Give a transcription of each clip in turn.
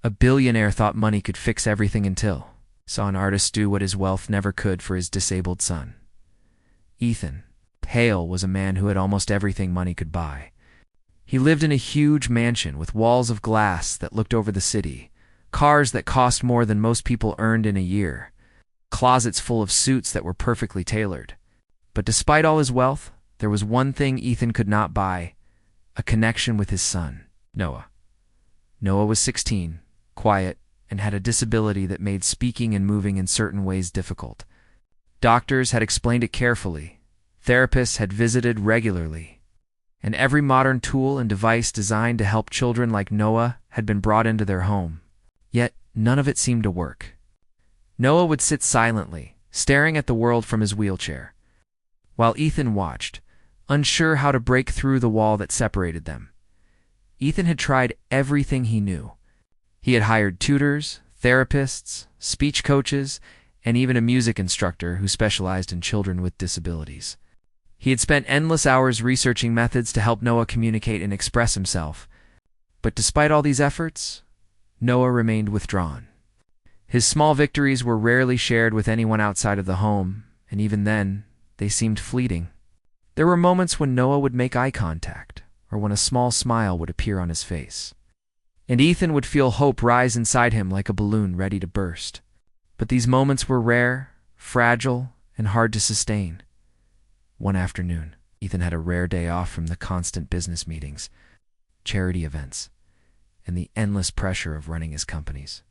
A billionaire thought money could fix everything until saw an artist do what his wealth never could for his disabled son. Ethan Hale was a man who had almost everything money could buy. He lived in a huge mansion with walls of glass that looked over the city, cars that cost more than most people earned in a year, closets full of suits that were perfectly tailored. But despite all his wealth, there was one thing Ethan could not buy: a connection with his son, Noah. Noah was 16, quiet, and had a disability that made speaking and moving in certain ways difficult. Doctors had explained it carefully, therapists had visited regularly, and every modern tool and device designed to help children like Noah had been brought into their home. Yet none of it seemed to work. Noah would sit silently, staring at the world from his wheelchair, while Ethan watched, unsure how to break through the wall that separated them. Ethan had tried everything he knew. He had hired tutors, therapists, speech coaches, and even a music instructor who specialized in children with disabilities. He had spent endless hours researching methods to help Noah communicate and express himself. But despite all these efforts, Noah remained withdrawn. His small victories were rarely shared with anyone outside of the home, and even then, they seemed fleeting. There were moments when Noah would make eye contact, or when a small smile would appear on his face. And Ethan would feel hope rise inside him like a balloon ready to burst. But these moments were rare, fragile, and hard to sustain. One afternoon, Ethan had a rare day off from the constant business meetings, charity events, and the endless pressure of running his companies.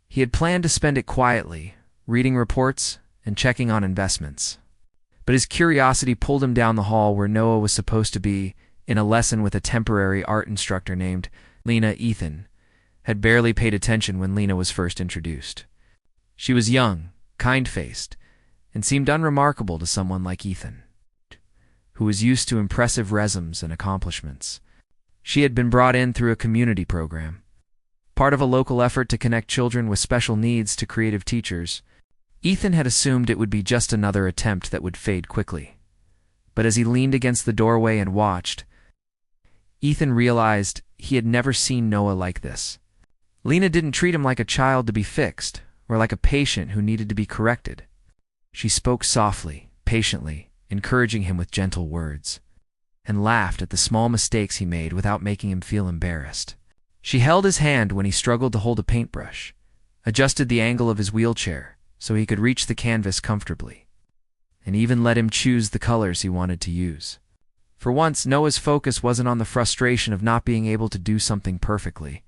He had planned to spend it quietly, reading reports and checking on investments. But his curiosity pulled him down the hall where Noah was supposed to be in a lesson with a temporary art instructor named Lena. Ethan had barely paid attention when Lena was first introduced. She was young, kind-faced, and seemed unremarkable to someone like Ethan, who was used to impressive resumes and accomplishments. She had been brought in through a community program, part of a local effort to connect children with special needs to creative teachers. Ethan had assumed it would be just another attempt that would fade quickly. But as he leaned against the doorway and watched, Ethan realized he had never seen Noah like this. Lena didn't treat him like a child to be fixed, or like a patient who needed to be corrected. She spoke softly, patiently, encouraging him with gentle words, and laughed at the small mistakes he made without making him feel embarrassed. She held his hand when he struggled to hold a paintbrush, adjusted the angle of his wheelchair so he could reach the canvas comfortably, and even let him choose the colors he wanted to use. For once, Noah's focus wasn't on the frustration of not being able to do something perfectly.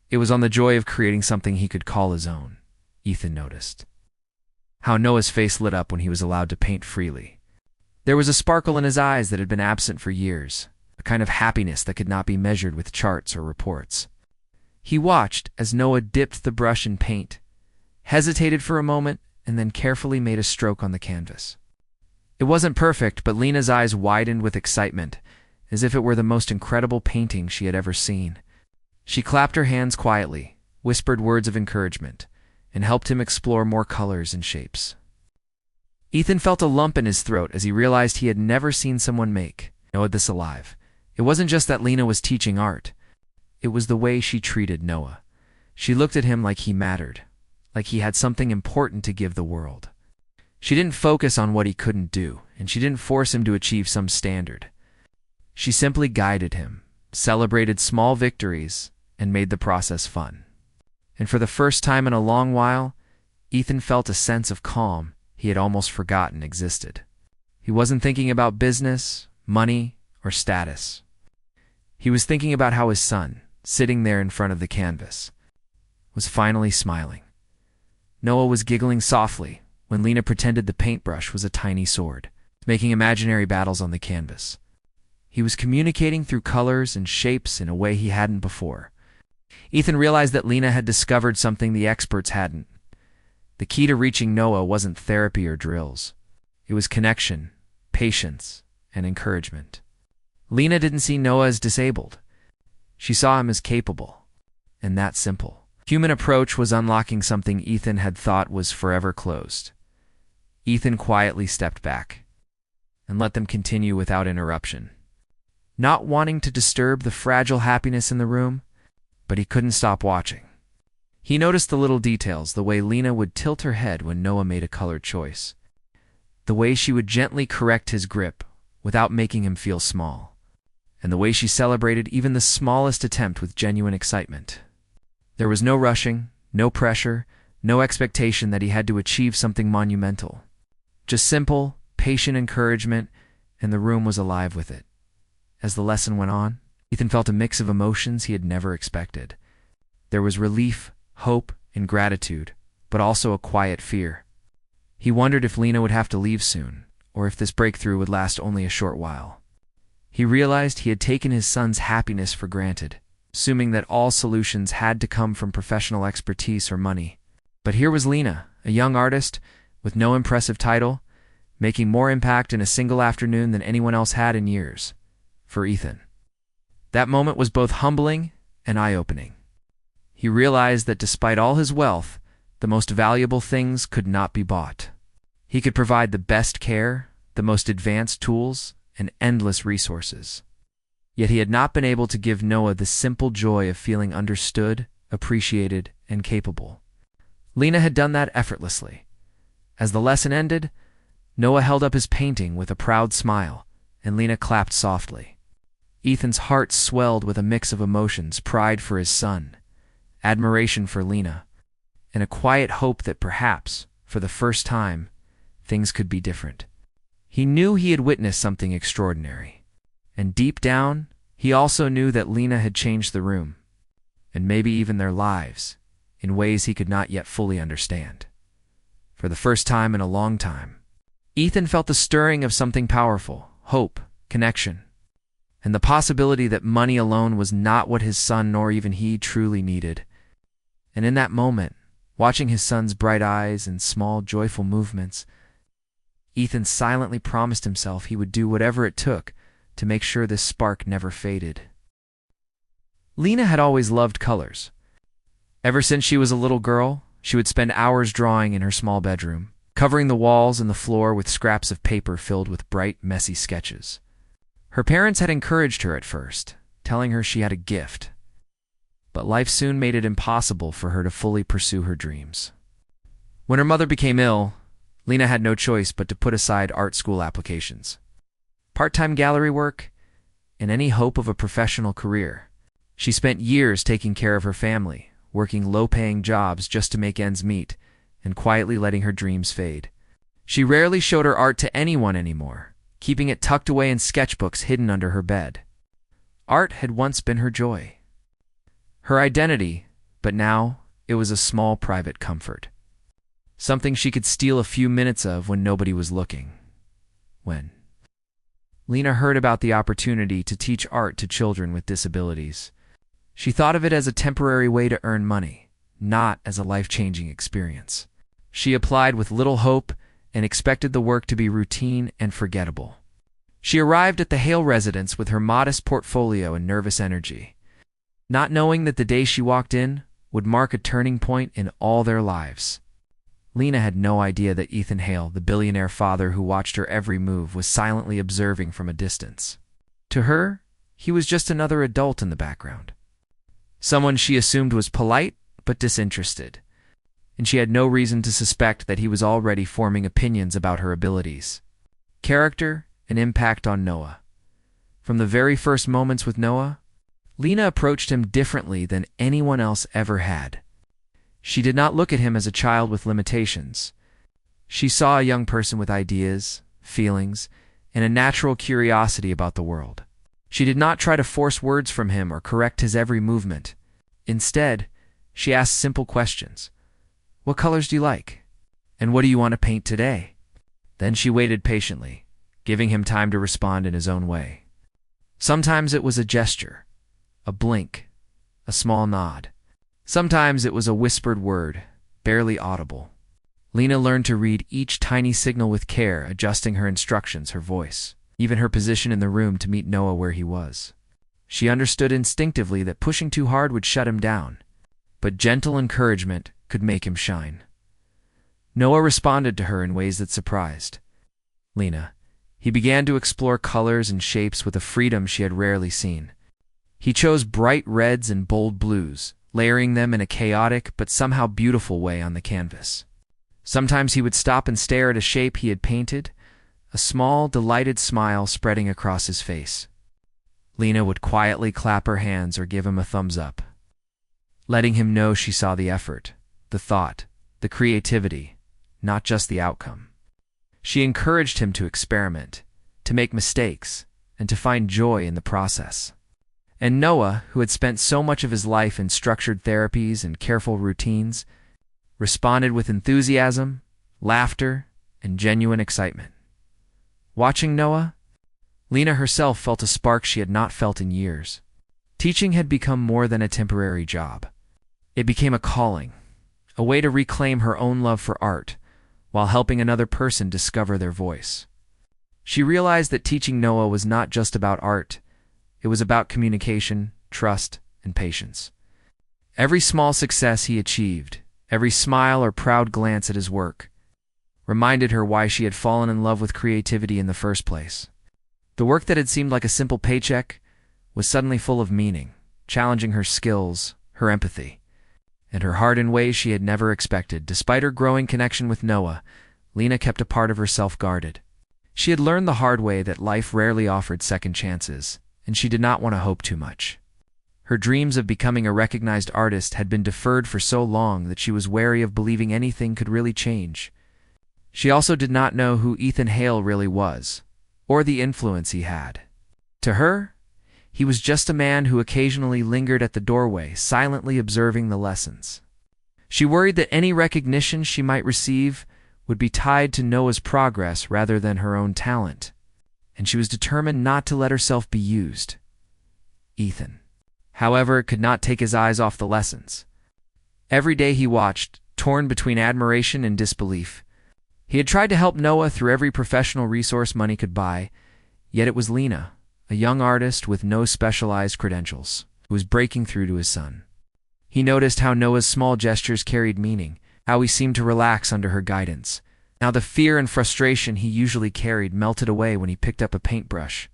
It was on the joy of creating something he could call his own. Ethan noticed how Noah's face lit up when he was allowed to paint freely. There was a sparkle in his eyes that had been absent for years, a kind of happiness that could not be measured with charts or reports. He watched as Noah dipped the brush in paint, hesitated for a moment, and then carefully made a stroke on the canvas. It wasn't perfect, but Lena's eyes widened with excitement, as if it were the most incredible painting she had ever seen. She clapped her hands quietly, whispered words of encouragement, and helped him explore more colors and shapes. Ethan felt a lump in his throat as he realized he had never seen someone make Noah this alive. It wasn't just that Lena was teaching art. It was the way she treated Noah. She looked at him like he mattered, like he had something important to give the world. She didn't focus on what he couldn't do, and she didn't force him to achieve some standard. She simply guided him, celebrated small victories, and made the process fun. And for the first time in a long while, Ethan felt a sense of calm he had almost forgotten existed. He wasn't thinking about business, money, or status. He was thinking about how his son, sitting there in front of the canvas, was finally smiling. Noah was giggling softly when Lena pretended the paintbrush was a tiny sword, making imaginary battles on the canvas. He was communicating through colors and shapes in a way he hadn't before. Ethan realized that Lena had discovered something the experts hadn't. The key to reaching Noah wasn't therapy or drills. It was connection, patience, and encouragement. Lena didn't see Noah as disabled. She saw him as capable, and that simple. Human approach was unlocking something Ethan had thought was forever closed. Ethan quietly stepped back and let them continue without interruption, not wanting to disturb the fragile happiness in the room, but he couldn't stop watching. He noticed the little details, the way Lena would tilt her head when Noah made a color choice, the way she would gently correct his grip without making him feel small, and the way she celebrated even the smallest attempt with genuine excitement. There was no rushing, no pressure, no expectation that he had to achieve something monumental. Just simple, patient encouragement, and the room was alive with it. As the lesson went on, Ethan felt a mix of emotions he had never expected. There was relief, hope, and gratitude, but also a quiet fear. He wondered if Lena would have to leave soon, or if this breakthrough would last only a short while. He realized he had taken his son's happiness for granted, assuming that all solutions had to come from professional expertise or money. But here was Lena, a young artist with no impressive title, making more impact in a single afternoon than anyone else had in years. For Ethan, that moment was both humbling and eye-opening. He realized that despite all his wealth, the most valuable things could not be bought. He could provide the best care, the most advanced tools, and endless resources. Yet he had not been able to give Noah the simple joy of feeling understood, appreciated, and capable. Lena had done that effortlessly. As the lesson ended, Noah held up his painting with a proud smile, and Lena clapped softly. Ethan's heart swelled with a mix of emotions: pride for his son, admiration for Lena, and a quiet hope that perhaps, for the first time, things could be different. He knew he had witnessed something extraordinary, and deep down, he also knew that Lena had changed the room, and maybe even their lives, in ways he could not yet fully understand. For the first time in a long time, Ethan felt the stirring of something powerful: hope, connection, and the possibility that money alone was not what his son nor even he truly needed. And in that moment, watching his son's bright eyes and small, joyful movements, Ethan silently promised himself he would do whatever it took to make sure this spark never faded. Lena had always loved colors. Ever since she was a little girl, she would spend hours drawing in her small bedroom, covering the walls and the floor with scraps of paper filled with bright, messy sketches. Her parents had encouraged her at first, telling her she had a gift. But life soon made it impossible for her to fully pursue her dreams. When her mother became ill, Lena had no choice but to put aside art school applications, part-time gallery work, and any hope of a professional career. She spent years taking care of her family, working low-paying jobs just to make ends meet, and quietly letting her dreams fade. She rarely showed her art to anyone anymore, keeping it tucked away in sketchbooks hidden under her bed. Art had once been her joy, her identity, but now it was a small private comfort. Something she could steal a few minutes of when nobody was looking. When Lena heard about the opportunity to teach art to children with disabilities, she thought of it as a temporary way to earn money, not as a life-changing experience. She applied with little hope and expected the work to be routine and forgettable. She arrived at the Hale residence with her modest portfolio and nervous energy, not knowing that the day she walked in would mark a turning point in all their lives. Lena had no idea that Ethan Hale, the billionaire father who watched her every move, was silently observing from a distance. To her, he was just another adult in the background. Someone she assumed was polite but disinterested, and she had no reason to suspect that he was already forming opinions about her abilities, character, and impact on Noah. From the very first moments with Noah, Lena approached him differently than anyone else ever had. She did not look at him as a child with limitations. She saw a young person with ideas, feelings, and a natural curiosity about the world. She did not try to force words from him or correct his every movement. Instead, she asked simple questions. What colors do you like? And what do you want to paint today? Then she waited patiently, giving him time to respond in his own way. Sometimes it was a gesture, a blink, a small nod. Sometimes it was a whispered word, barely audible. Lena learned to read each tiny signal with care, adjusting her instructions, her voice, even her position in the room to meet Noah where he was. She understood instinctively that pushing too hard would shut him down, but gentle encouragement could make him shine. Noah responded to her in ways that surprised Lena. He began to explore colors and shapes with a freedom she had rarely seen. He chose bright reds and bold blues, layering them in a chaotic but somehow beautiful way on the canvas. Sometimes he would stop and stare at a shape he had painted, a small, delighted smile spreading across his face. Lena would quietly clap her hands or give him a thumbs up, letting him know she saw the effort, the thought, the creativity, not just the outcome. She encouraged him to experiment, to make mistakes, and to find joy in the process. And Noah, who had spent so much of his life in structured therapies and careful routines, responded with enthusiasm, laughter, and genuine excitement. Watching Noah, Lena herself felt a spark she had not felt in years. Teaching had become more than a temporary job. It became a calling, a way to reclaim her own love for art, while helping another person discover their voice. She realized that teaching Noah was not just about art, it was about communication, trust, and patience. Every small success he achieved, every smile or proud glance at his work, reminded her why she had fallen in love with creativity in the first place. The work that had seemed like a simple paycheck was suddenly full of meaning, challenging her skills, her empathy, and her heart in ways she had never expected. Despite her growing connection with Noah, Lena kept a part of herself guarded. She had learned the hard way that life rarely offered second chances, and she did not want to hope too much. Her dreams of becoming a recognized artist had been deferred for so long that she was wary of believing anything could really change. She also did not know who Ethan Hale really was, or the influence he had. To her, he was just a man who occasionally lingered at the doorway, silently observing the lessons. She worried that any recognition she might receive would be tied to Noah's progress rather than her own talent, and she was determined not to let herself be used. Ethan, however, could not take his eyes off the lessons. Every day he watched, torn between admiration and disbelief. He had tried to help Noah through every professional resource money could buy, yet it was Lena, a young artist with no specialized credentials, who was breaking through to his son. He noticed how Noah's small gestures carried meaning, how he seemed to relax under her guidance. Now the fear and frustration he usually carried melted away when he picked up a paintbrush.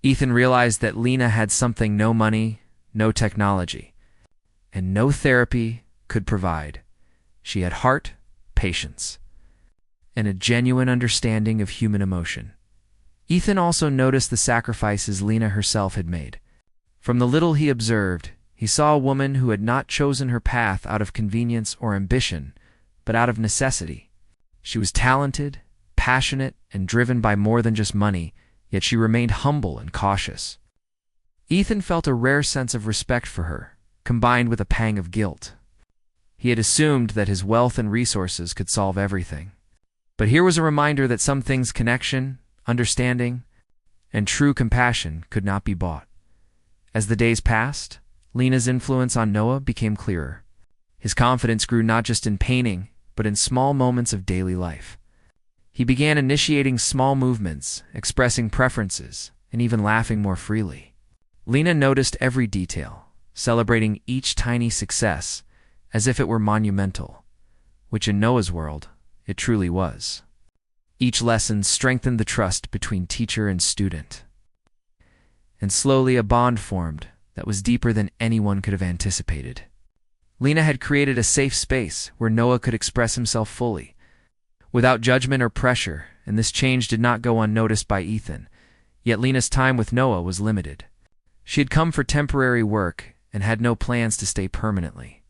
Ethan realized that Lena had something no money, no technology, and no therapy could provide. She had heart, patience, and a genuine understanding of human emotion. Ethan also noticed the sacrifices Lena herself had made. From the little he observed, he saw a woman who had not chosen her path out of convenience or ambition, but out of necessity. She was talented, passionate, and driven by more than just money, yet she remained humble and cautious. Ethan felt a rare sense of respect for her, combined with a pang of guilt. He had assumed that his wealth and resources could solve everything. But here was a reminder that some things, connection, understanding, and true compassion, could not be bought. As the days passed, Lena's influence on Noah became clearer. His confidence grew not just in painting, but in small moments of daily life. He began initiating small movements, expressing preferences, and even laughing more freely. Lena noticed every detail, celebrating each tiny success as if it were monumental, which in Noah's world, it truly was. Each lesson strengthened the trust between teacher and student, and slowly a bond formed that was deeper than anyone could have anticipated. Lena had created a safe space where Noah could express himself fully, without judgment or pressure, and this change did not go unnoticed by Ethan. Yet Lena's time with Noah was limited. She had come for temporary work and had no plans to stay permanently.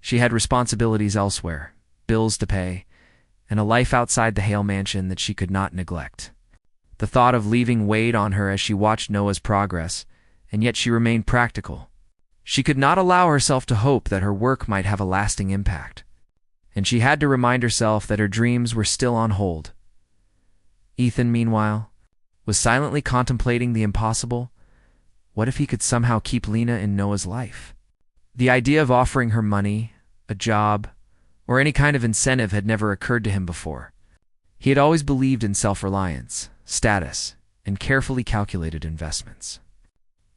She had responsibilities elsewhere, bills to pay, and a life outside the Hale mansion that she could not neglect. The thought of leaving weighed on her as she watched Noah's progress, and yet she remained practical. She could not allow herself to hope that her work might have a lasting impact, and she had to remind herself that her dreams were still on hold. Ethan, meanwhile, was silently contemplating the impossible. What if he could somehow keep Lena in Noah's life? The idea of offering her money, a job, or any kind of incentive had never occurred to him before. He had always believed in self-reliance, status, and carefully calculated investments.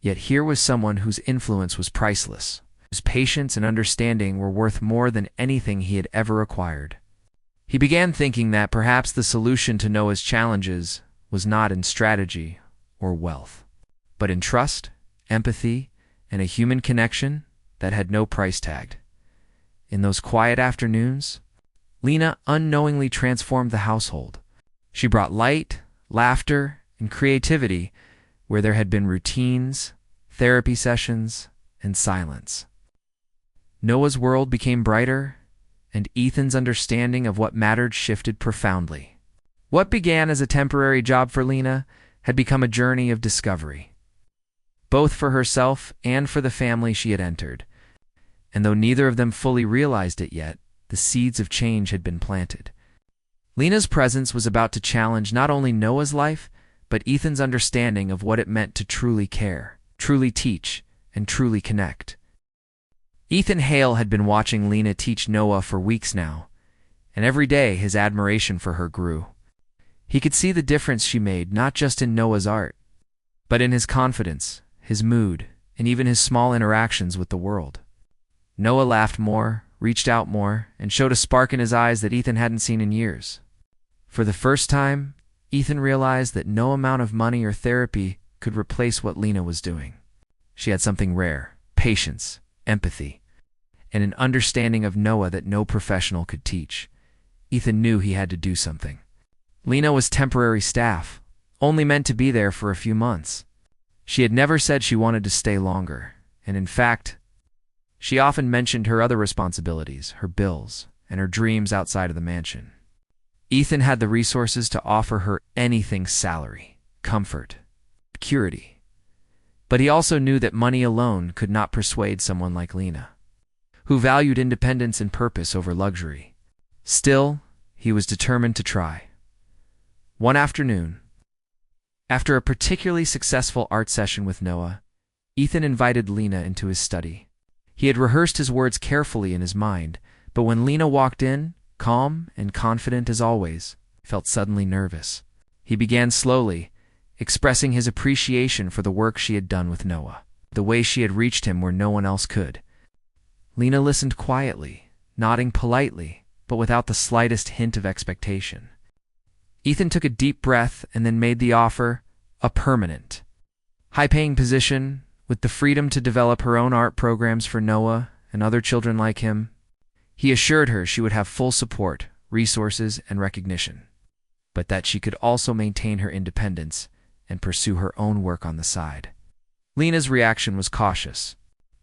Yet here was someone whose influence was priceless, whose patience and understanding were worth more than anything he had ever acquired. He began thinking that perhaps the solution to Noah's challenges was not in strategy or wealth, but in trust, empathy, and a human connection that had no price tag. In those quiet afternoons, Lena unknowingly transformed the household. She brought light, laughter, and creativity where there had been routines, therapy sessions, and silence. Noah's world became brighter, and Ethan's understanding of what mattered shifted profoundly. What began as a temporary job for Lena had become a journey of discovery, both for herself and for the family she had entered. And though neither of them fully realized it yet, the seeds of change had been planted. Lena's presence was about to challenge not only Noah's life, but Ethan's understanding of what it meant to truly care, truly teach, and truly connect. Ethan Hale had been watching Lena teach Noah for weeks now, and every day his admiration for her grew. He could see the difference she made not just in Noah's art, but in his confidence, his mood, and even his small interactions with the world. Noah laughed more, reached out more, and showed a spark in his eyes that Ethan hadn't seen in years. For the first time, Ethan realized that no amount of money or therapy could replace what Lena was doing. She had something rare: patience, empathy, and an understanding of Noah that no professional could teach. Ethan knew he had to do something. Lena was temporary staff, only meant to be there for a few months. She had never said she wanted to stay longer, and in fact, she often mentioned her other responsibilities, her bills, and her dreams outside of the mansion. Ethan had the resources to offer her anything: salary, comfort, security. But he also knew that money alone could not persuade someone like Lena, who valued independence and purpose over luxury. Still, he was determined to try. One afternoon, after a particularly successful art session with Noah, Ethan invited Lena into his study. He had rehearsed his words carefully in his mind, but when Lena walked in, calm and confident as always, he felt suddenly nervous. He began slowly, expressing his appreciation for the work she had done with Noah, the way she had reached him where no one else could. Lena listened quietly, nodding politely, but without the slightest hint of expectation. Ethan took a deep breath and then made the offer: a permanent, high-paying position with the freedom to develop her own art programs for Noah and other children like him. He assured her she would have full support, resources, and recognition, but that she could also maintain her independence and pursue her own work on the side. Lena's reaction was cautious.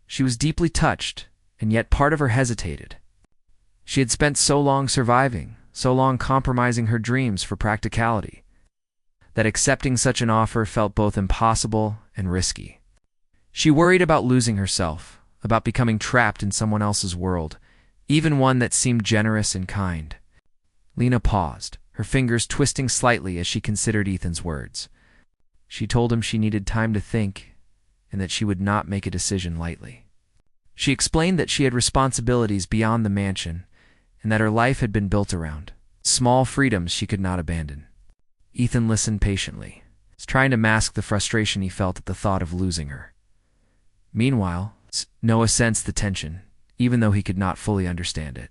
She was deeply touched, and yet part of her hesitated. She had spent so long surviving, so long compromising her dreams for practicality, that accepting such an offer felt both impossible and risky. She worried about losing herself, about becoming trapped in someone else's world, even one that seemed generous and kind. Lena paused, her fingers twisting slightly as she considered Ethan's words. She told him she needed time to think, and that she would not make a decision lightly. She explained that she had responsibilities beyond the mansion, and that her life had been built around small freedoms she could not abandon. Ethan listened patiently, trying to mask the frustration he felt at the thought of losing her. Meanwhile, Noah sensed the tension, even though he could not fully understand it.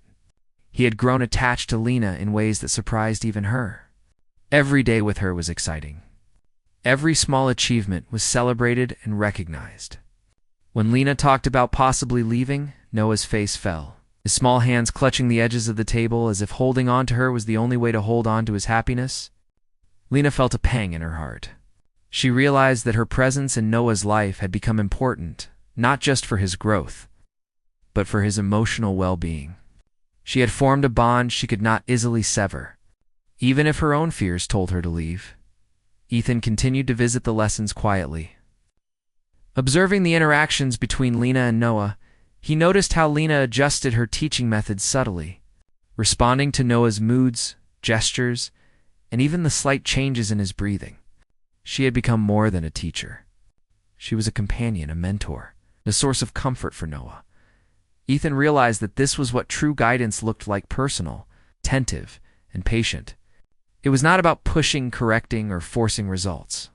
He had grown attached to Lena in ways that surprised even her. Every day with her was exciting. Every small achievement was celebrated and recognized. When Lena talked about possibly leaving, Noah's face fell, his small hands clutching the edges of the table as if holding on to her was the only way to hold on to his happiness. Lena felt a pang in her heart. She realized that her presence in Noah's life had become important, not just for his growth, but for his emotional well-being. She had formed a bond she could not easily sever. Even if her own fears told her to leave, Ethan continued to visit the lessons quietly. Observing the interactions between Lena and Noah, he noticed how Lena adjusted her teaching methods subtly, responding to Noah's moods, gestures, and even the slight changes in his breathing. She had become more than a teacher. She was a companion, a mentor, a source of comfort for Noah. Ethan realized that this was what true guidance looked like: personal, attentive, and patient. It was not about pushing, correcting, or forcing results.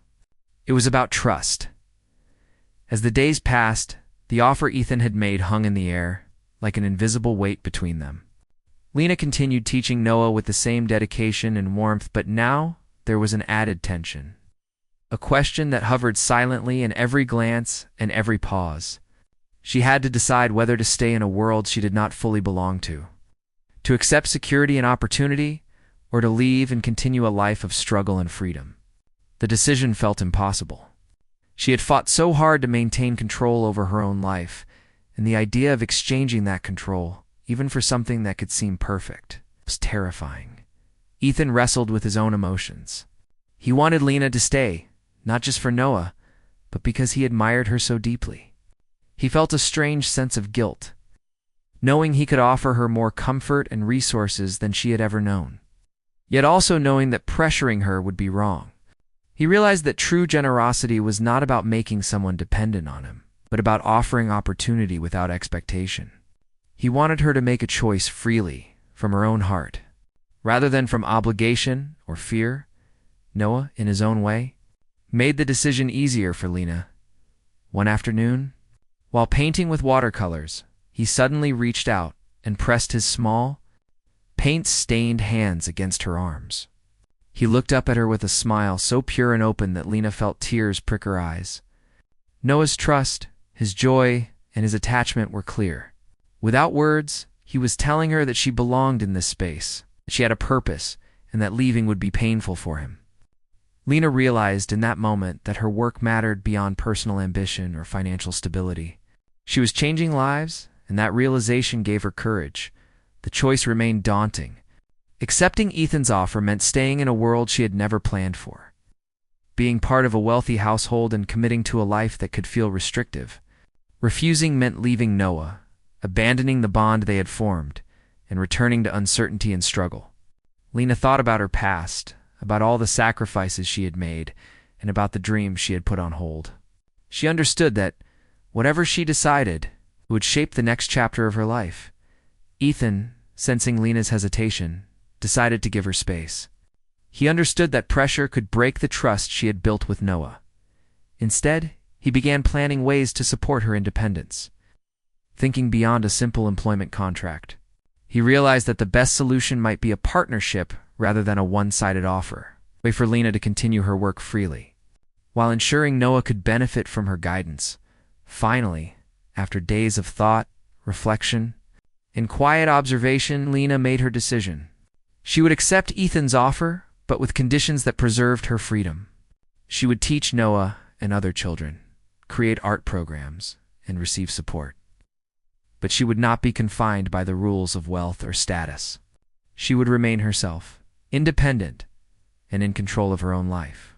It was about trust. As the days passed, the offer Ethan had made hung in the air, like an invisible weight between them. Lena continued teaching Noah with the same dedication and warmth, but now there was an added tension. A question that hovered silently in every glance and every pause. She had to decide whether to stay in a world she did not fully belong to accept security and opportunity, or to leave and continue a life of struggle and freedom. The decision felt impossible. She had fought so hard to maintain control over her own life, and the idea of exchanging that control, even for something that could seem perfect, was terrifying. Ethan wrestled with his own emotions. He wanted Lena to stay, not just for Noah, but because he admired her so deeply. He felt a strange sense of guilt, knowing he could offer her more comfort and resources than she had ever known, yet also knowing that pressuring her would be wrong. He realized that true generosity was not about making someone dependent on him, but about offering opportunity without expectation. He wanted her to make a choice freely, from her own heart, rather than from obligation or fear. Noah, in his own way, made the decision easier for Lena. One afternoon, while painting with watercolors, he suddenly reached out and pressed his small, paint-stained hands against her arms. He looked up at her with a smile so pure and open that Lena felt tears prick her eyes. Noah's trust, his joy, and his attachment were clear. Without words, he was telling her that she belonged in this space, that she had a purpose, and that leaving would be painful for him. Lena realized in that moment that her work mattered beyond personal ambition or financial stability. She was changing lives, and that realization gave her courage. The choice remained daunting. Accepting Ethan's offer meant staying in a world she had never planned for, being part of a wealthy household and committing to a life that could feel restrictive. Refusing meant leaving Noah, abandoning the bond they had formed, and returning to uncertainty and struggle. Lena thought about her past, about all the sacrifices she had made, and about the dreams she had put on hold. She understood that, whatever she decided, it would shape the next chapter of her life. Ethan, sensing Lena's hesitation, decided to give her space. He understood that pressure could break the trust she had built with Noah. Instead, he began planning ways to support her independence. Thinking beyond a simple employment contract, he realized that the best solution might be a partnership rather than a one-sided offer, a way for Lena to continue her work freely, while ensuring Noah could benefit from her guidance. Finally, after days of thought, reflection, and quiet observation, Lena made her decision. She would accept Ethan's offer, but with conditions that preserved her freedom. She would teach Noah and other children, create art programs, and receive support. But she would not be confined by the rules of wealth or status. She would remain herself, independent, and in control of her own life.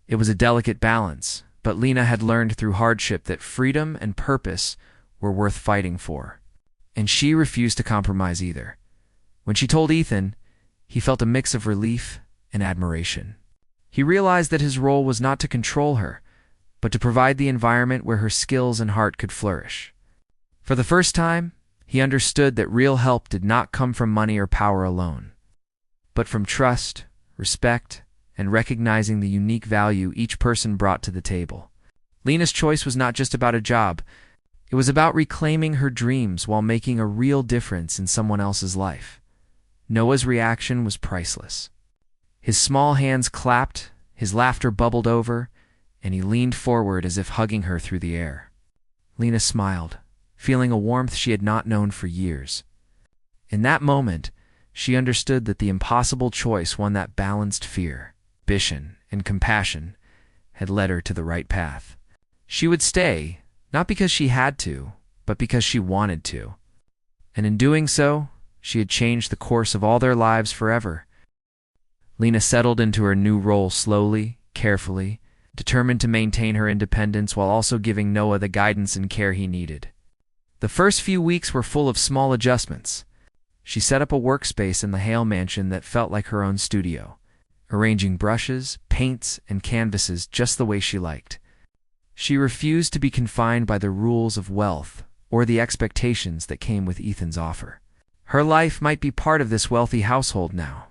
It was a delicate balance, but Lena had learned through hardship that freedom and purpose were worth fighting for, and she refused to compromise either. When she told Ethan, he felt a mix of relief and admiration. He realized that his role was not to control her, but to provide the environment where her skills and heart could flourish. For the first time, he understood that real help did not come from money or power alone, but from trust, respect, and recognizing the unique value each person brought to the table. Lena's choice was not just about a job. It was about reclaiming her dreams while making a real difference in someone else's life. Noah's reaction was priceless. His small hands clapped, his laughter bubbled over, and he leaned forward as if hugging her through the air. Lena smiled, feeling a warmth she had not known for years. In that moment, she understood that the impossible choice, one that balanced fear, ambition, and compassion, had led her to the right path. She would stay, not because she had to, but because she wanted to. And in doing so, she had changed the course of all their lives forever. Lena settled into her new role slowly, carefully, determined to maintain her independence while also giving Noah the guidance and care he needed. The first few weeks were full of small adjustments. She set up a workspace in the Hale mansion that felt like her own studio, arranging brushes, paints, and canvases just the way she liked. She refused to be confined by the rules of wealth or the expectations that came with Ethan's offer. Her life might be part of this wealthy household now,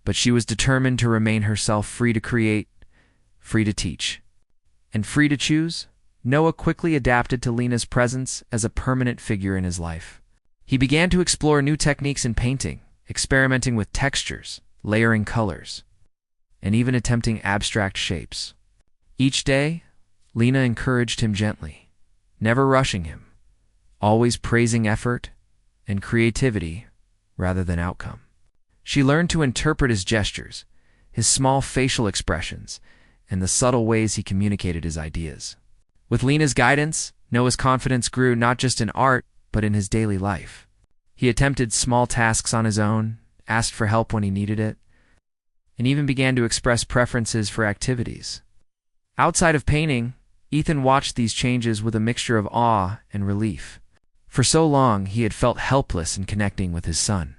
but she was determined to remain herself, free to create, free to teach, and free to choose. Noah quickly adapted to Lena's presence as a permanent figure in his life. He began to explore new techniques in painting, experimenting with textures, layering colors, and even attempting abstract shapes. Each day, Lena encouraged him gently, never rushing him, always praising effort and creativity rather than outcome. She learned to interpret his gestures, his small facial expressions, and the subtle ways he communicated his ideas. With Lena's guidance, Noah's confidence grew not just in art, but in his daily life. He attempted small tasks on his own, asked for help when he needed it, and even began to express preferences for activities. Outside of painting, Ethan watched these changes with a mixture of awe and relief. For so long, he had felt helpless in connecting with his son,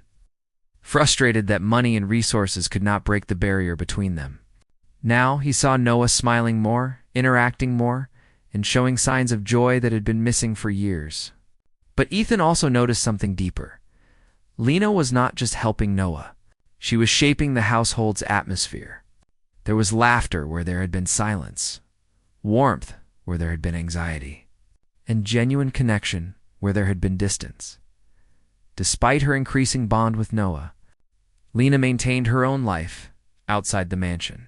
frustrated that money and resources could not break the barrier between them. Now he saw Noah smiling more, interacting more, and showing signs of joy that had been missing for years. But Ethan also noticed something deeper. Lena was not just helping Noah. She was shaping the household's atmosphere. There was laughter where there had been silence, warmth where there had been anxiety, and genuine connection where there had been distance. Despite her increasing bond with Noah, Lena maintained her own life outside the mansion.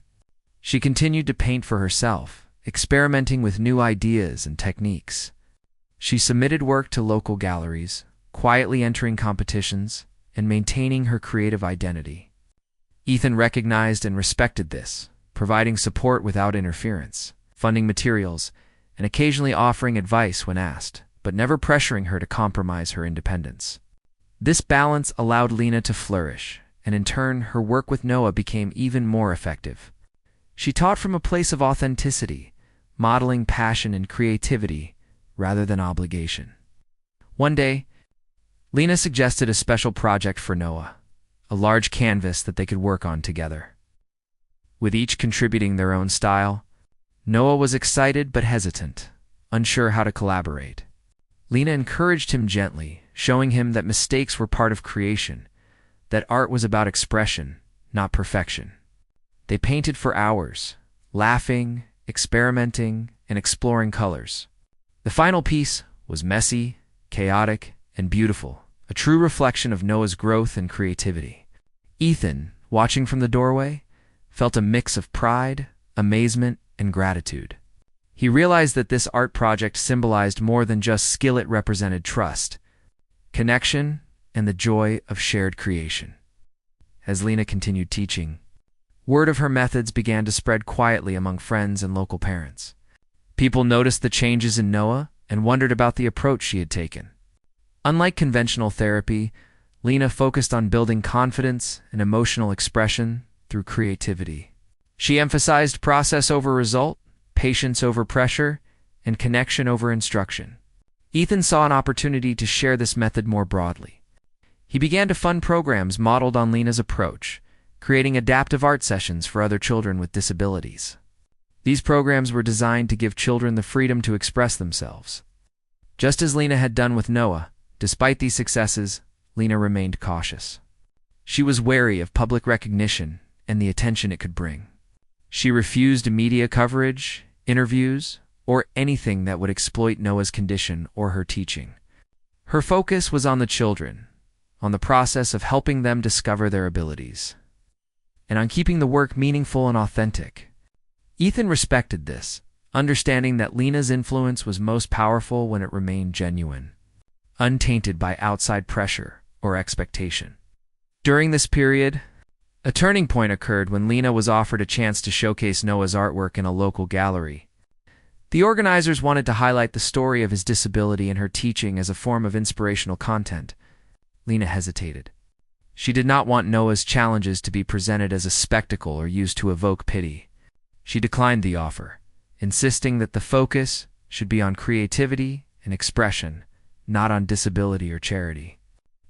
She continued to paint for herself, experimenting with new ideas and techniques. She submitted work to local galleries, quietly entering competitions and maintaining her creative identity. Ethan recognized and respected this, providing support without interference, funding materials, and occasionally offering advice when asked, but never pressuring her to compromise her independence. This balance allowed Lena to flourish, and in turn, her work with Noah became even more effective. She taught from a place of authenticity, modeling passion and creativity rather than obligation. One day, Lena suggested a special project for Noah, a large canvas that they could work on together. With each contributing their own style, Noah was excited but hesitant, unsure how to collaborate. Lena encouraged him gently, showing him that mistakes were part of creation, that art was about expression, not perfection. They painted for hours, laughing, experimenting, and exploring colors. The final piece was messy, chaotic, and beautiful, a true reflection of Noah's growth and creativity. Ethan, watching from the doorway, felt a mix of pride, amazement, and gratitude. He realized that this art project symbolized more than just skill. It represented trust, connection, and the joy of shared creation. As Lena continued teaching, word of her methods began to spread quietly among friends and local parents. People noticed the changes in Noah and wondered about the approach she had taken. Unlike conventional therapy, Lena focused on building confidence and emotional expression through creativity. She emphasized process over result, patience over pressure, and connection over instruction. Ethan saw an opportunity to share this method more broadly. He began to fund programs modeled on Lena's approach, creating adaptive art sessions for other children with disabilities. These programs were designed to give children the freedom to express themselves. Just as Lena had done with Noah, despite these successes, Lena remained cautious. She was wary of public recognition and the attention it could bring. She refused media coverage, interviews, or anything that would exploit Noah's condition or her teaching. Her focus was on the children, on the process of helping them discover their abilities, and on keeping the work meaningful and authentic. Ethan respected this, understanding that Lena's influence was most powerful when it remained genuine, untainted by outside pressure or expectation. During this period, a turning point occurred when Lena was offered a chance to showcase Noah's artwork in a local gallery. The organizers wanted to highlight the story of his disability and her teaching as a form of inspirational content. Lena hesitated. She did not want Noah's challenges to be presented as a spectacle or used to evoke pity. She declined the offer, insisting that the focus should be on creativity and expression, not on disability or charity.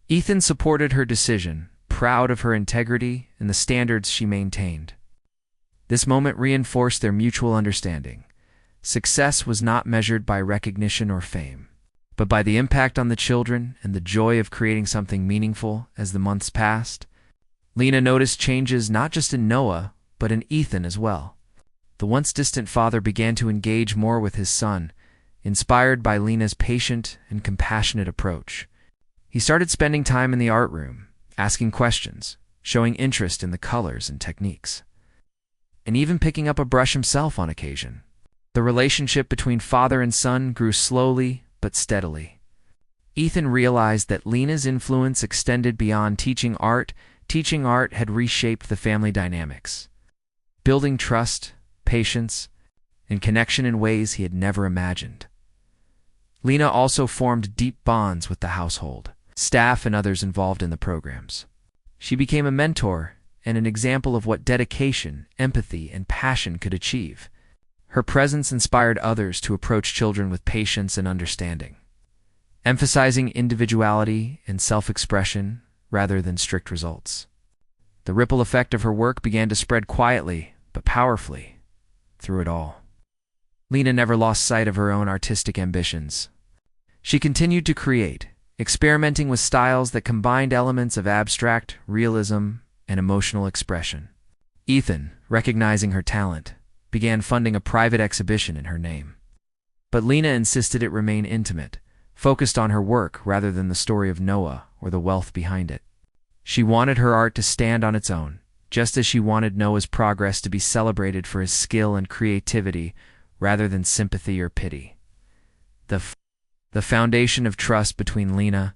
Ethan supported her decision, proud of her integrity and the standards she maintained. This moment reinforced their mutual understanding. Success was not measured by recognition or fame, but by the impact on the children and the joy of creating something meaningful. As the months passed, Lena noticed changes not just in Noah, but in Ethan as well. The once distant father began to engage more with his son, inspired by Lena's patient and compassionate approach. He started spending time in the art room, asking questions, showing interest in the colors and techniques, and even picking up a brush himself on occasion. The relationship between father and son grew slowly but steadily. Ethan realized that Lena's influence extended beyond teaching art. Teaching art had reshaped the family dynamics, building trust, patience, and connection in ways he had never imagined. Lena also formed deep bonds with the household, staff, and others involved in the programs. She became a mentor and an example of what dedication, empathy, and passion could achieve. Her presence inspired others to approach children with patience and understanding, emphasizing individuality and self-expression rather than strict results. The ripple effect of her work began to spread quietly but powerfully through it all. Lena never lost sight of her own artistic ambitions. She continued to create, experimenting with styles that combined elements of abstract, realism, and emotional expression. Ethan, recognizing her talent, began funding a private exhibition in her name. But Lena insisted it remain intimate, focused on her work rather than the story of Noah or the wealth behind it. She wanted her art to stand on its own, just as she wanted Noah's progress to be celebrated for his skill and creativity rather than sympathy or pity. The foundation of trust between Lena,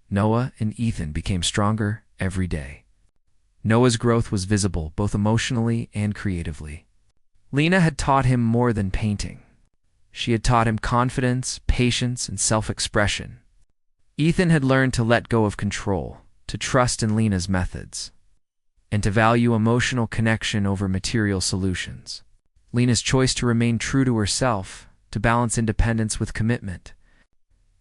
Noah, and Ethan became stronger every day. Noah's growth was visible both emotionally and creatively. Lena had taught him more than painting. She had taught him confidence, patience, and self-expression. Ethan had learned to let go of control, to trust in Lena's methods, and to value emotional connection over material solutions. Lena's choice to remain true to herself, to balance independence with commitment,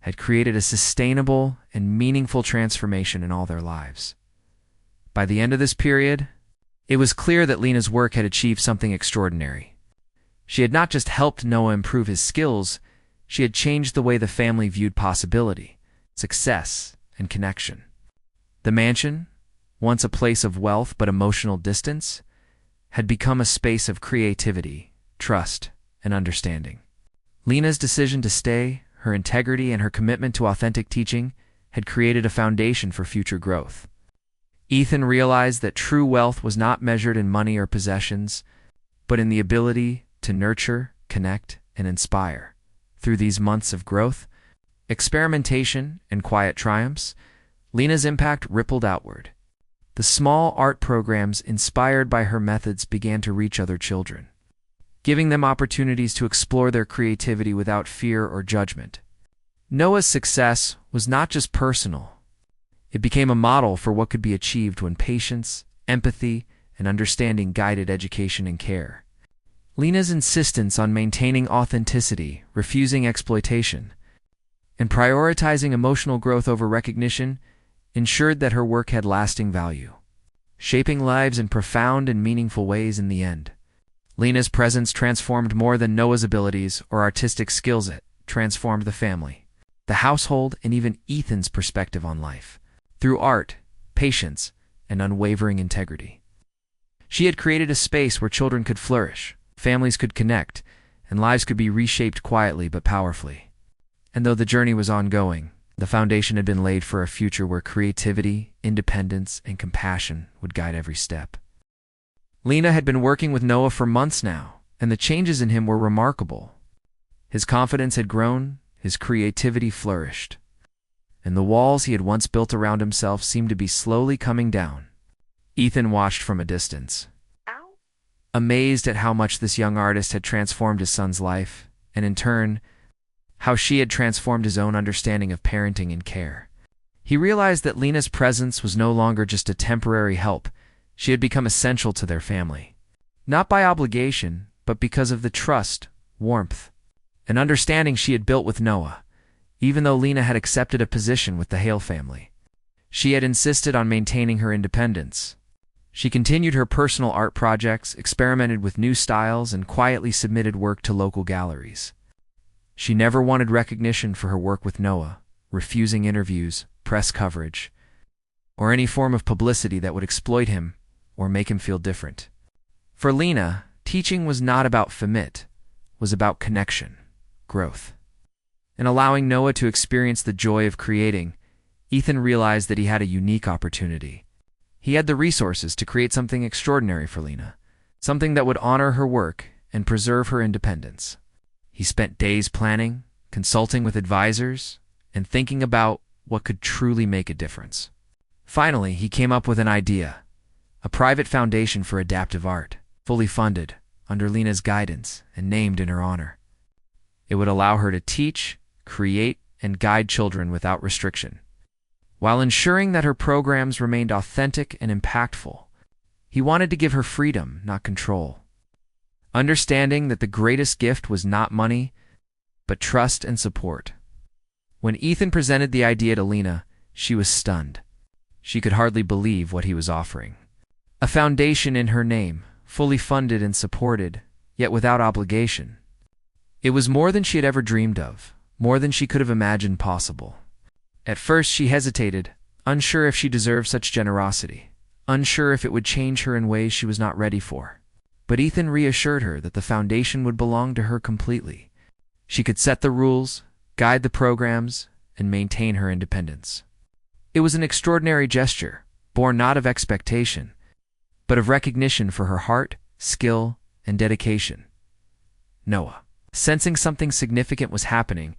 had created a sustainable and meaningful transformation in all their lives. By the end of this period, it was clear that Lena's work had achieved something extraordinary. She had not just helped Noah improve his skills, she had changed the way the family viewed possibility, success, and connection. The mansion, once a place of wealth but emotional distance, had become a space of creativity, trust, and understanding. Lena's decision to stay, her integrity, and her commitment to authentic teaching had created a foundation for future growth. Ethan realized that true wealth was not measured in money or possessions, but in the ability to nurture, connect, and inspire. Through these months of growth, experimentation, and quiet triumphs, Lena's impact rippled outward. The small art programs inspired by her methods began to reach other children, giving them opportunities to explore their creativity without fear or judgment. Noah's success was not just personal. It became a model for what could be achieved when patience, empathy, and understanding guided education and care. Lena's insistence on maintaining authenticity, refusing exploitation, and prioritizing emotional growth over recognition ensured that her work had lasting value, shaping lives in profound and meaningful ways in the end. Lena's presence transformed more than Noah's abilities or artistic skills. It transformed the family, the household, and even Ethan's perspective on life. Through art, patience, and unwavering integrity, she had created a space where children could flourish, families could connect, and lives could be reshaped quietly but powerfully. And though the journey was ongoing, the foundation had been laid for a future where creativity, independence, and compassion would guide every step. Lena had been working with Noah for months now, and the changes in him were remarkable. His confidence had grown, his creativity flourished, and the walls he had once built around himself seemed to be slowly coming down. Ethan watched from a distance, amazed at how much this young artist had transformed his son's life, and in turn, how she had transformed his own understanding of parenting and care. He realized that Lena's presence was no longer just a temporary help. She had become essential to their family, not by obligation, but because of the trust, warmth, and understanding she had built with Noah. Even though Lena had accepted a position with the Hale family, she had insisted on maintaining her independence. She continued her personal art projects, experimented with new styles, and quietly submitted work to local galleries. She never wanted recognition for her work with Noah, refusing interviews, press coverage, or any form of publicity that would exploit him or make him feel different. For Lena, teaching was not about fame, it was about connection, growth. In allowing Noah to experience the joy of creating, Ethan realized that he had a unique opportunity. He had the resources to create something extraordinary for Lena, something that would honor her work and preserve her independence. He spent days planning, consulting with advisors, and thinking about what could truly make a difference. Finally, he came up with an idea: a private foundation for adaptive art, fully funded, under Lena's guidance, and named in her honor. It would allow her to teach, create, and guide children without restriction, while ensuring that her programs remained authentic and impactful. He wanted to give her freedom, not control. Understanding that the greatest gift was not money, but trust and support. When Ethan presented the idea to Lena, she was stunned. She could hardly believe what he was offering. A foundation in her name, fully funded and supported, yet without obligation. It was more than she had ever dreamed of, more than she could have imagined possible. At first she hesitated, unsure if she deserved such generosity, unsure if it would change her in ways she was not ready for. But Ethan reassured her that the foundation would belong to her completely. She could set the rules, guide the programs, and maintain her independence. It was an extraordinary gesture, born not of expectation, but of recognition for her heart, skill, and dedication. Noah, sensing something significant was happening,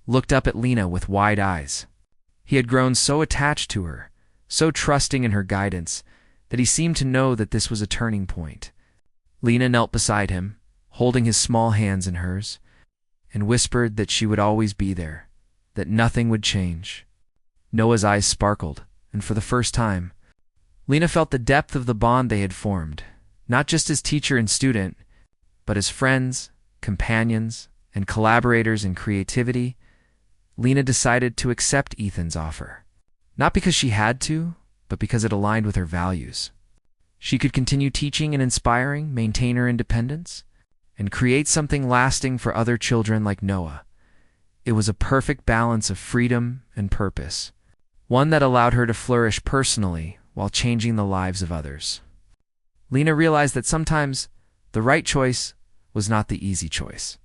looked up at Lena with wide eyes. He had grown so attached to her, so trusting in her guidance, that he seemed to know that this was a turning point. Lena knelt beside him, holding his small hands in hers, and whispered that she would always be there, that nothing would change. Noah's eyes sparkled, and for the first time, Lena felt the depth of the bond they had formed, not just as teacher and student, but as friends, companions, and collaborators in creativity. Lena decided to accept Ethan's offer, not because she had to, but because it aligned with her values. She could continue teaching and inspiring, maintain her independence, and create something lasting for other children like Noah. It was a perfect balance of freedom and purpose, one that allowed her to flourish personally while changing the lives of others. Lena realized that sometimes the right choice was not the easy choice,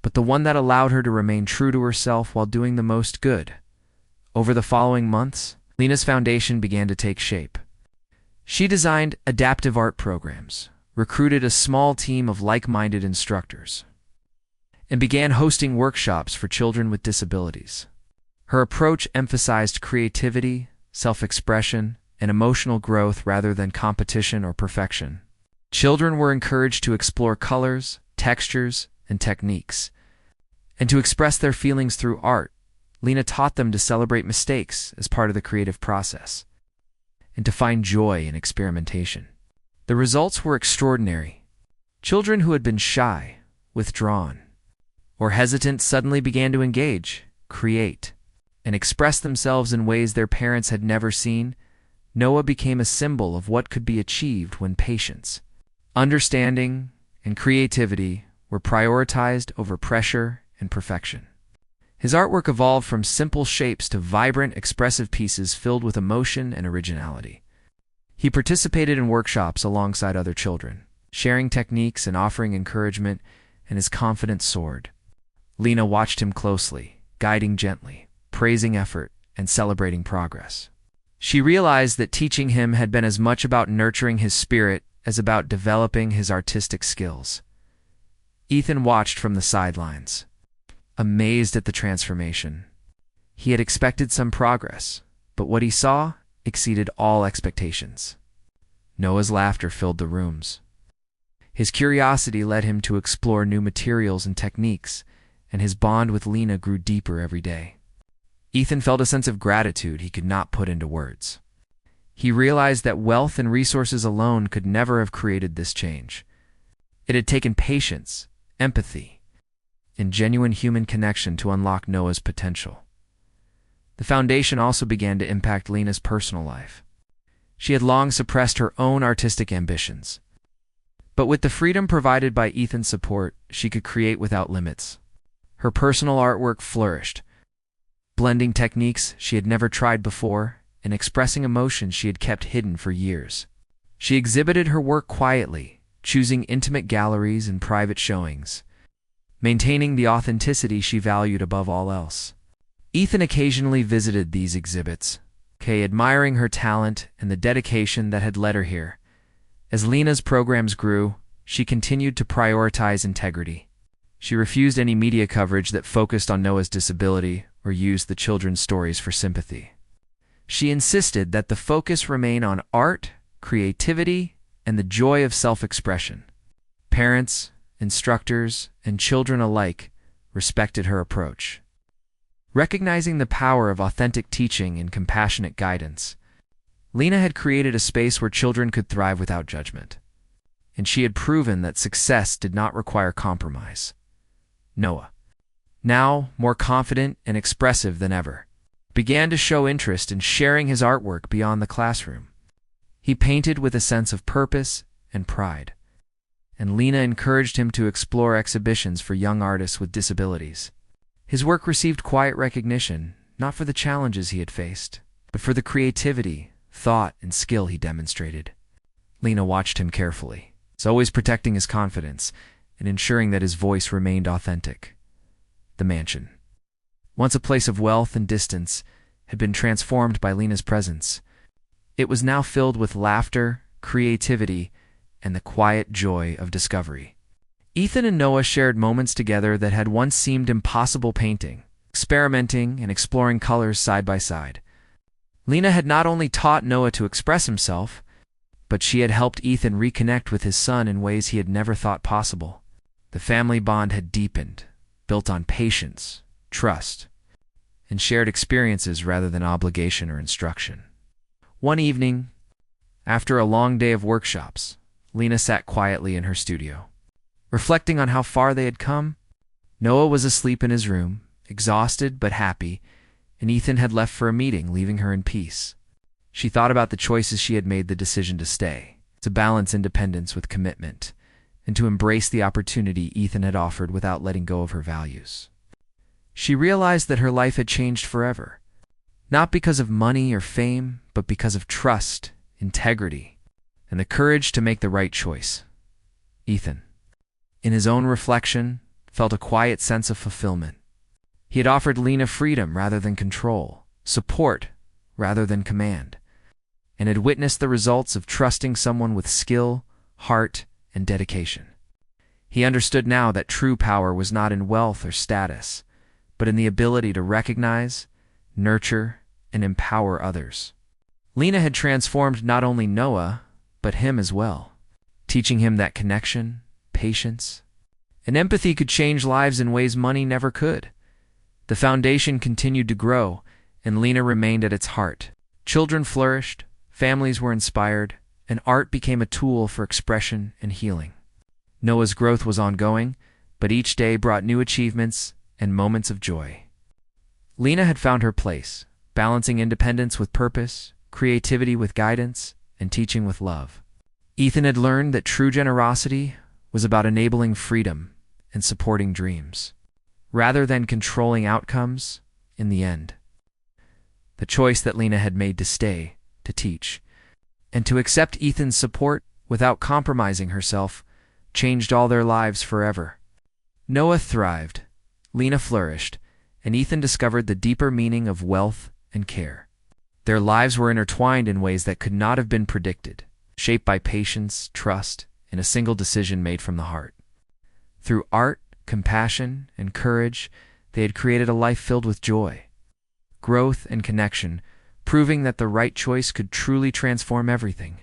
but the one that allowed her to remain true to herself while doing the most good. Over the following months, Lena's foundation began to take shape. She designed adaptive art programs, recruited a small team of like-minded instructors, and began hosting workshops for children with disabilities. Her approach emphasized creativity, self-expression, and emotional growth rather than competition or perfection. Children were encouraged to explore colors, textures, and techniques, and to express their feelings through art. Lena taught them to celebrate mistakes as part of the creative process, and to find joy in experimentation. The results were extraordinary. Children who had been shy, withdrawn, or hesitant suddenly began to engage, create, and express themselves in ways their parents had never seen. Noah became a symbol of what could be achieved when patience, understanding, and creativity were prioritized over pressure and perfection. His artwork evolved from simple shapes to vibrant, expressive pieces filled with emotion and originality. He participated in workshops alongside other children, sharing techniques and offering encouragement, and his confidence soared. Lena watched him closely, guiding gently, praising effort, and celebrating progress. She realized that teaching him had been as much about nurturing his spirit as about developing his artistic skills. Ethan watched from the sidelines, amazed at the transformation. He had expected some progress, but what he saw exceeded all expectations. Noah's laughter filled the rooms. His curiosity led him to explore new materials and techniques, and his bond with Lena grew deeper every day. Ethan felt a sense of gratitude he could not put into words. He realized that wealth and resources alone could never have created this change. It had taken patience, empathy, and genuine human connection to unlock Noah's potential. The foundation also began to impact Lena's personal life. She had long suppressed her own artistic ambitions, but with the freedom provided by Ethan's support, she could create without limits. Her personal artwork flourished, blending techniques she had never tried before and expressing emotions she had kept hidden for years. She exhibited her work quietly, choosing intimate galleries and private showings, maintaining the authenticity she valued above all else. Ethan occasionally visited these exhibits, admiring her talent and the dedication that had led her here. As Lena's programs grew, she continued to prioritize integrity. She refused any media coverage that focused on Noah's disability or used the children's stories for sympathy. She insisted that the focus remain on art, creativity, and the joy of self-expression. Parents, instructors, and children alike respected her approach. Recognizing the power of authentic teaching and compassionate guidance, Lena had created a space where children could thrive without judgment. And she had proven that success did not require compromise. Noah, now more confident and expressive than ever, began to show interest in sharing his artwork beyond the classroom. He painted with a sense of purpose and pride, and Lena encouraged him to explore exhibitions for young artists with disabilities. His work received quiet recognition, not for the challenges he had faced, but for the creativity, thought, and skill he demonstrated. Lena watched him carefully, always protecting his confidence and ensuring that his voice remained authentic. The mansion, once a place of wealth and distance, had been transformed by Lena's presence. It was now filled with laughter, creativity, and the quiet joy of discovery. Ethan and Noah shared moments together that had once seemed impossible, painting, experimenting, and exploring colors side by side. Lena had not only taught Noah to express himself, but she had helped Ethan reconnect with his son in ways he had never thought possible. The family bond had deepened, built on patience, trust, and shared experiences rather than obligation or instruction. One evening, after a long day of workshops, Lena sat quietly in her studio. Reflecting on how far they had come, Noah was asleep in his room, exhausted but happy, and Ethan had left for a meeting, leaving her in peace. She thought about the choices she had made, the decision to stay, to balance independence with commitment, and to embrace the opportunity Ethan had offered without letting go of her values. She realized that her life had changed forever, not because of money or fame, but because of trust, integrity, and the courage to make the right choice. Ethan, in his own reflection, felt a quiet sense of fulfillment. He had offered Lena freedom rather than control, support rather than command, and had witnessed the results of trusting someone with skill, heart, and dedication. He understood now that true power was not in wealth or status, but in the ability to recognize, nurture, and empower others. Lena had transformed not only Noah, but him as well, teaching him that connection, patience, and empathy could change lives in ways money never could. The foundation continued to grow, and Lena remained at its heart. Children flourished, families were inspired, and art became a tool for expression and healing. Noah's growth was ongoing, but each day brought new achievements and moments of joy. Lena had found her place, balancing independence with purpose, creativity with guidance, and teaching with love. Ethan had learned that true generosity was about enabling freedom and supporting dreams, rather than controlling outcomes in the end. The choice that Lena had made to stay, to teach, and to accept Ethan's support without compromising herself changed all their lives forever. Noah thrived, Lena flourished, and Ethan discovered the deeper meaning of wealth and care. Their lives were intertwined in ways that could not have been predicted, shaped by patience, trust, and a single decision made from the heart. Through art, compassion, and courage, they had created a life filled with joy, growth, and connection, proving that the right choice could truly transform everything.